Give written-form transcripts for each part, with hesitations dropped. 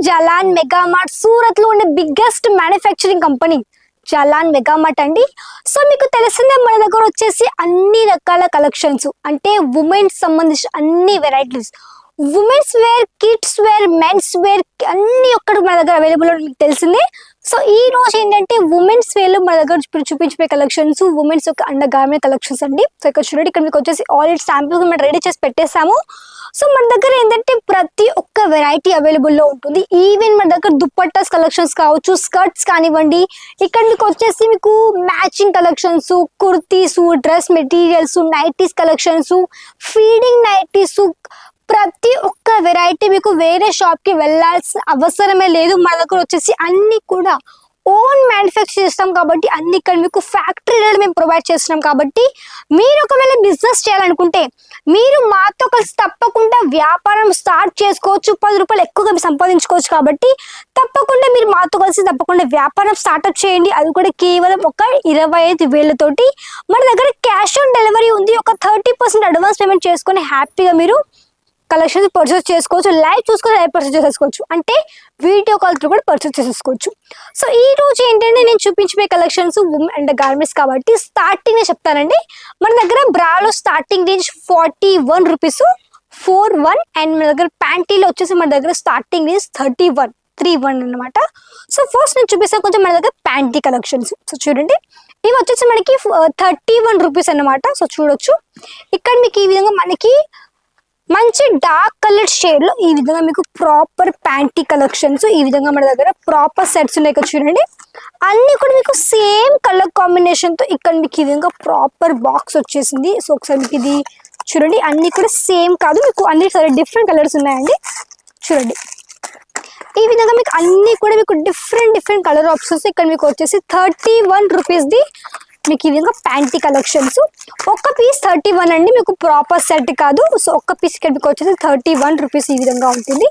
Jalan Megamart Surat లో ఉన్న biggest manufacturing company Jalan Megamart అండి. సో మీకు తెలిసిందే మన దగ్గర వచ్చేసి అన్ని రకాల కలెక్షన్స్ అంటే ఉమెన్స్ సంబంధించిన అన్ని varieties, women's wear, kids wear, men's wear అన్ని ఒక్కటి మన దగ్గర అవైలబుల్ మీకు తెలిసిందే. సో ఈ రోజు ఏంటంటే ఉమెన్స్ వేర్ లో మన దగ్గర చూపించే కలెక్షన్స్ ఉమెన్స్ యొక్క అండర్ గార్మెంట్ కలెక్షన్స్ అండి. సో ఇక్కడ చూడండి, ఇక్కడ మీకు వచ్చేసి ఆల్రెడీ శాంపుల్స్ మనం రెడీ చేసి పెట్టేసాము. సో మన దగ్గర ఏంటంటే ప్రతి ఒక్క వెరైటీ అవైలబుల్లో ఉంటుంది. ఈవెన్ మన దగ్గర దుప్పట్టాస్ కలెక్షన్స్ కావచ్చు, స్కర్ట్స్ కానివ్వండి, ఇక్కడ మీకు వచ్చేసి మీకు matching collections, kurtis, dress materials, nighties collections, feeding nighties, ప్రతి ఒక్క వెరైటీ మీకు వేరే షాప్ కి వెళ్ళాల్సిన అవసరమే లేదు. మన దగ్గర వచ్చేసి అన్ని కూడా ఓన్ మ్యానుఫ్యాక్చర్ చేస్తాం కాబట్టి అన్ని ఇక్కడ మీకు ఫ్యాక్టరీ రేట్ మేము ప్రొవైడ్ చేస్తున్నాం. కాబట్టి మీరు ఒకవేళ బిజినెస్ చేయాలనుకుంటే మీరు మాతో కలిసి తప్పకుండా వ్యాపారం స్టార్ట్ చేసుకోవచ్చు, 10 రూపాయలు ఎక్కువగా సంపాదించుకోవచ్చు. కాబట్టి తప్పకుండా మీరు మాతో కలిసి తప్పకుండా వ్యాపారం స్టార్ట్అప్ చేయండి. అది కూడా కేవలం ఒక 25,000తోటి. మన దగ్గర క్యాష్ ఆన్ డెలివరీ ఉంది. ఒక 30% అడ్వాన్స్ పేమెంట్ చేసుకొని హ్యాపీగా మీరు కలెక్షన్స్ పర్చేస్ చేసుకోవచ్చు. లైవ్ చూసుకొని లైవ్ పర్చేస్ చేసుకోవచ్చు, అంటే వీడియో కాల్ త్రూ కూడా పర్చేస్ చేసుకోవచ్చు. సో ఈ రోజు ఏంటంటే నేను చూపించిపోయే కలెక్షన్స్ ఉమెన్ అండ్ గార్మెంట్స్ కాబట్టి స్టార్టింగ్ నేను చెప్తానండి. మన దగ్గర బ్రాలో స్టార్టింగ్ రేంజ్ 41 రూపీస్ 41, అండ్ మన దగ్గర ప్యాంటీలో వచ్చేసి మన దగ్గర స్టార్టింగ్ రేంజ్ 31 అనమాట. సో ఫస్ట్ నేను చూపిస్తాను కొంచెం మన దగ్గర ప్యాంటీ కలెక్షన్స్. సో చూడండి, ఇవి వచ్చేసి మనకి 31 రూపీస్ అనమాట. సో చూడొచ్చు, ఇక్కడ మీకు ఈ విధంగా మనకి మంచి డార్క్ కలర్ షేడ్ లో ఈ విధంగా మీకు ప్రాపర్ ప్యాంటీ కలెక్షన్స్, ఈ విధంగా మన దగ్గర ప్రాపర్ సెట్స్ ఉన్నాయి. ఇక్కడ చూడండి, అన్ని కూడా మీకు సేమ్ కలర్ కాంబినేషన్ తో ఇక్కడ మీకు ఈ విధంగా ప్రాపర్ బాక్స్ వచ్చేసింది. సో ఒకసారి మీకు ఇది చూడండి, అన్ని కూడా సేమ్ కాదు, మీకు అన్ని డిఫరెంట్ కలర్స్ ఉన్నాయండి. చూడండి, ఈ విధంగా మీకు అన్ని కూడా మీకు డిఫరెంట్ కలర్ ఆప్షన్స్. ఇక్కడ మీకు వచ్చేసి 31 రూపీస్ది మీకు ఈ విధంగా ప్యాంటీ కలెక్షన్స్. ఒక్క పీస్ 31 అండి, మీకు ప్రాపర్ సెట్ కాదు. సో ఒక్క పీస్ ఇక్కడ మీకు వచ్చేసి 31 రూపీస్ ఈ విధంగా ఉంటుంది.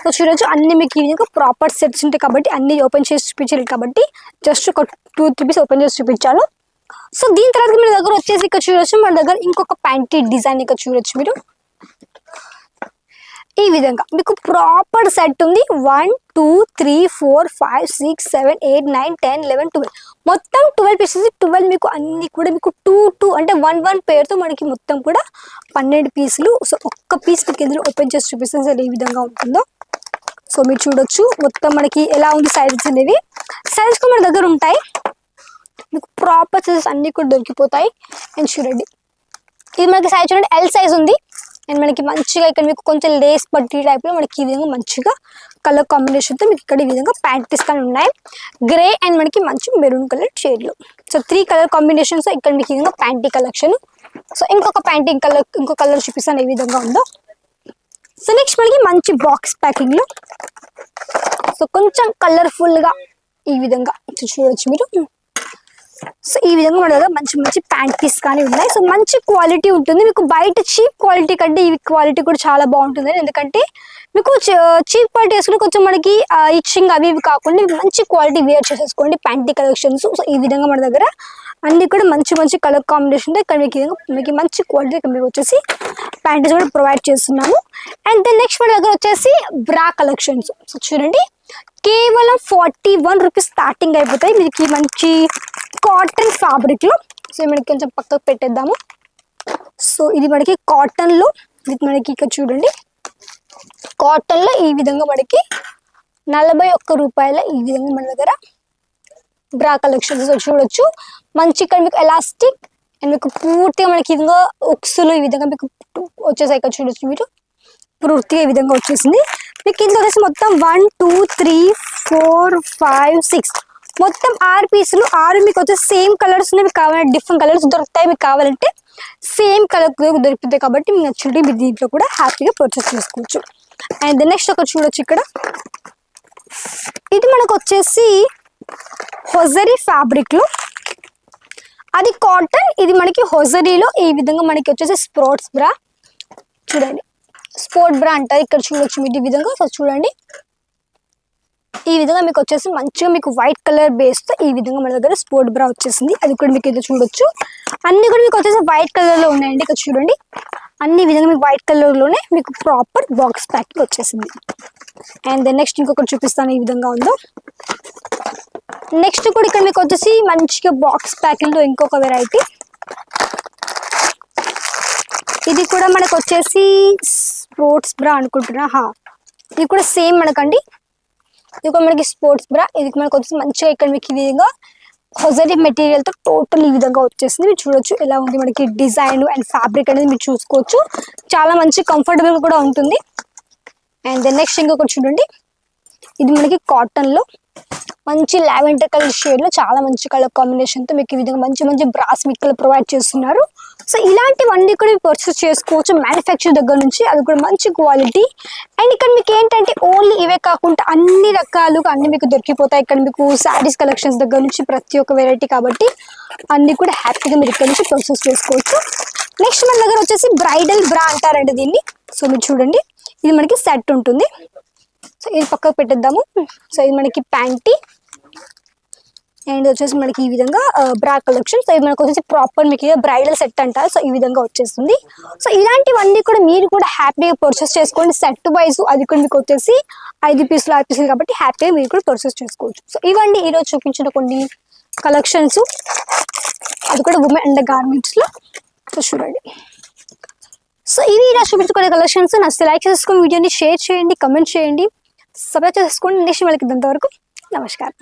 సో చూడొచ్చు, అన్ని మీకు ఈ విధంగా ప్రాపర్ సెట్స్ ఉంటాయి కాబట్టి అన్ని ఓపెన్ చేసి చూపించాలి కాబట్టి జస్ట్ ఒక 2-3 పీస్ ఓపెన్ చేసి చూపించాను. సో దీని తర్వాత మీ దగ్గర వచ్చేసి ఇక్కడ చూడొచ్చు, మన దగ్గర ఇంకొక ప్యాంటీ డిజైన్ ఇక్కడ చూడొచ్చు. మీరు ఈ విధంగా మీకు ప్రాపర్ సెట్ ఉంది. 1 2 3 4 5 6 7 8 9 10 11 12 మొత్తం 12 పీసెస్. 12 మీకు అన్ని కూడా మీకు 2 అంటే 1 పేరుతో మనకి మొత్తం కూడా 12 పీసులు. సో ఒక్క పీస్ మీకు ఇందులో ఓపెన్ చేసి చూపిస్తే ఈ విధంగా ఉంటుందో. సో మీరు చూడొచ్చు మొత్తం మనకి ఎలా ఉంది సైజెస్ అనేవి. సైజెస్ కూడా మన దగ్గర ఉంటాయి, మీకు ప్రాపర్ సైజెస్ అన్ని కూడా దొరికిపోతాయి. అండ్ చూడండి, ఇది మనకి సైజ్ చూడండి ఎల్ సైజ్ ఉంది. అండ్ మనకి మంచిగా ఇక్కడ మీకు కొంచెం లేస్ పట్టి టైప్లో మనకి ఈ విధంగా మంచిగా కలర్ కాంబినేషన్తో మీకు ఇక్కడ ఈ విధంగా ప్యాంటీస్ కానీ ఉన్నాయి. గ్రే అండ్ మనకి మంచి మెరూన్ కలర్ షేడ్లో. సో 3 కలర్ కాంబినేషన్స్ ఇక్కడ మీకు ఈ విధంగా ప్యాంటీ కలెక్షన్. సో ఇంకొక ప్యాంటీ ఇంకో కలర్ చూపిస్తాను ఏ విధంగా ఉందో. సో నెక్స్ట్ మనకి మంచి బాక్స్ ప్యాకింగ్లో, సో కొంచెం కలర్ఫుల్గా ఈ విధంగా చూడవచ్చు మీరు. సో ఈ విధంగా మన దగ్గర మంచి ప్యాంటీస్ కానీ ఉన్నాయి. సో మంచి క్వాలిటీ ఉంటుంది, మీకు బయట చీప్ క్వాలిటీ కంటే ఈ క్వాలిటీ కూడా చాలా బాగుంటుంది. ఎందుకంటే మీకు చీప్ క్వాలిటీ వేసుకుని కొంచెం మనకి ఇచ్చింగ్ అవి ఇవి కాకుండా మంచి క్వాలిటీ వేర్ చేసేసుకోండి ప్యాంటీ కలెక్షన్స్. సో ఈ విధంగా మన దగ్గర అన్ని కూడా మంచి కలర్ కాంబినేషన్ ఇక్కడ మీకు మంచి క్వాలిటీ ఇక్కడ మీకు వచ్చేసి ప్యాంటీస్ కూడా ప్రొవైడ్ చేస్తున్నాము. అండ్ దెన్ నెక్స్ట్ మన దగ్గర వచ్చేసి బ్రా కలెక్షన్స్. సో చూడండి, కేవలం 41 రూపీస్ స్టార్టింగ్ అయిపోతాయి. మీకు మంచి కాటన్ ఫ్యాబ్రిక్ లో. సో మనకి కొంచెం పక్కకు పెట్టేద్దాము. సో ఇది మనకి కాటన్ లో, ఇది మనకి ఇక్కడ చూడండి కాటన్ లో ఈ విధంగా మనకి 41 రూపాయల ఈ విధంగా మన దగ్గర బ్రా కలెక్షన్స్ చూడొచ్చు. మంచి ఇక్కడ మీకు ఎలాస్టిక్ అండ్ మీకు పూర్తిగా మనకి ఈ విధంగా ఉక్సులు ఈ విధంగా మీకు వచ్చేసాయి. ఇక్కడ చూడొచ్చు మీరు పూర్తిగా ఈ విధంగా వచ్చేసింది. మీకు ఇందులో వచ్చేసి మొత్తం 1 2 3 4 5 6 మొత్తం 6 పీసులు. 6 మీకు వచ్చేసి సేమ్ కలర్స్ ఉన్నాయి. మీకు కావాలంటే డిఫరెంట్ కలర్స్ దొరుకుతాయి, మీకు కావాలంటే సేమ్ కలర్ దొరుకుతాయి. కాబట్టి మీకు నచ్చింది మీరు దీంట్లో కూడా హ్యాపీగా పర్చేస్ చేసుకోవచ్చు. అండ్ నెక్స్ట్ ఒక చూడొచ్చు, ఇక్కడ ఇది మనకు వచ్చేసి హొజరీ ఫ్యాబ్రిక్ లో, అది కాటన్, ఇది మనకి హొజరీలో ఈ విధంగా మనకి వచ్చేసి స్పోర్ట్స్ బ్రా. చూడండి, స్పోర్ట్ బ్రా అంటారు ఇక్కడ చూడొచ్చు మీరు ఈ విధంగా. సో చూడండి, ఈ విధంగా మీకు వచ్చేసి మంచిగా మీకు వైట్ కలర్ బేస్ తో ఈ విధంగా మన దగ్గర స్పోర్ట్ బ్రా వచ్చేసింది. అది కూడా మీకు ఇది చూడొచ్చు, అన్ని కూడా మీకు వచ్చేసి వైట్ కలర్ లో ఉన్నాయండి. ఇక్కడ చూడండి, అన్ని విధంగా మీకు వైట్ కలర్లోనే మీకు ప్రాపర్ బాక్స్ ప్యాకింగ్ వచ్చేసింది. అండ్ దెన్ నెక్స్ట్ ఇంకొకటి చూపిస్తాను ఈ విధంగా ఉందో. నెక్స్ట్ కూడా ఇక్కడ మీకు వచ్చేసి మంచిగా బాక్స్ ప్యాకింగ్లో ఇంకొక వెరైటీ. ఇది కూడా మనకు వచ్చేసి స్పోర్ట్స్ బ్రా అనుకుంటున్నా. ఇది కూడా సేమ్ మనకండి, ఇది కూడా మనకి స్పోర్ట్స్ బ్రా. ఇది మనకు వచ్చేసి మంచిగా ఇక్కడ మీకు ఈ విధంగా హొజరీ మెటీరియల్తో టోటల్ ఈ విధంగా వచ్చేసింది. మీరు చూడొచ్చు ఎలా ఉంది మనకి డిజైన్ అండ్ ఫ్యాబ్రిక్ అనేది మీరు చూసుకోవచ్చు. చాలా మంచి కంఫర్టబుల్ కూడా ఉంటుంది. అండ్ దెన్ నెక్స్ట్ ఇంకొకటి చూడండి, ఇది మనకి కాటన్లో మంచి లావెండర్ కలర్ షేడ్లో చాలా మంచి కలర్ కాంబినేషన్తో మీకు ఈ విధంగా మంచి మంచి బ్రాస్ మీకు ప్రొవైడ్ చేస్తున్నారు. సో ఇలాంటివన్నీ కూడా మీరు పర్చేస్ చేసుకోవచ్చు మ్యానుఫ్యాక్చర్ దగ్గర నుంచి, అది కూడా మంచి క్వాలిటీ. అండ్ ఇక్కడ మీకు ఏంటంటే ఓన్లీ ఇవే కాకుండా అన్ని రకాలుగా అన్ని మీకు దొరికిపోతాయి. ఇక్కడ మీకు శారీస్ కలెక్షన్స్ దగ్గర నుంచి ప్రతి ఒక్క వెరైటీ, కాబట్టి అన్ని కూడా హ్యాపీగా మీరు ఇక్కడ నుంచి పర్చేస్ చేసుకోవచ్చు. నెక్స్ట్ మన దగ్గర వచ్చేసి బ్రైడల్ బ్రా అంటారండి దీన్ని. సో మీరు చూడండి, ఇది మనకి సెట్ ఉంటుంది. సో ఇది పక్కకు పెట్టేద్దాము. సో ఇది మనకి ప్యాంటీ అండ్ వచ్చేసి మనకి ఈ విధంగా బ్రా కలెక్షన్. సో ఇది మనకు వచ్చేసి ప్రాపర్ మీకు బ్రైడల్ సెట్ అంటారు. సో ఈ విధంగా వచ్చేస్తుంది. సో ఇలాంటివన్నీ కూడా మీరు కూడా హ్యాపీగా పర్చేస్ చేసుకోండి. సెట్ వైజ్ అది కూడా మీకు వచ్చేసి 5 పీసులు 6 పీసులు కాబట్టి హ్యాపీగా మీరు కూడా పర్చేస్ చేసుకోవచ్చు. సో ఇవ్వండి ఈరోజు చూపించిన కొన్ని కలెక్షన్స్, అది కూడా ఉమెన్ అండర్ గార్మెంట్స్లో. సో చూడండి, సో ఇవి ఈరోజు చూపించుకునే కలెక్షన్స్. నచ్చితే లైక్ చేసుకొని వీడియోని షేర్ చేయండి, కమెంట్ చేయండి, సబ్స్క్రైబ్ చేసుకోండి. నెక్స్ట్ వాళ్ళకి ఇంతవరకు నమస్కారం.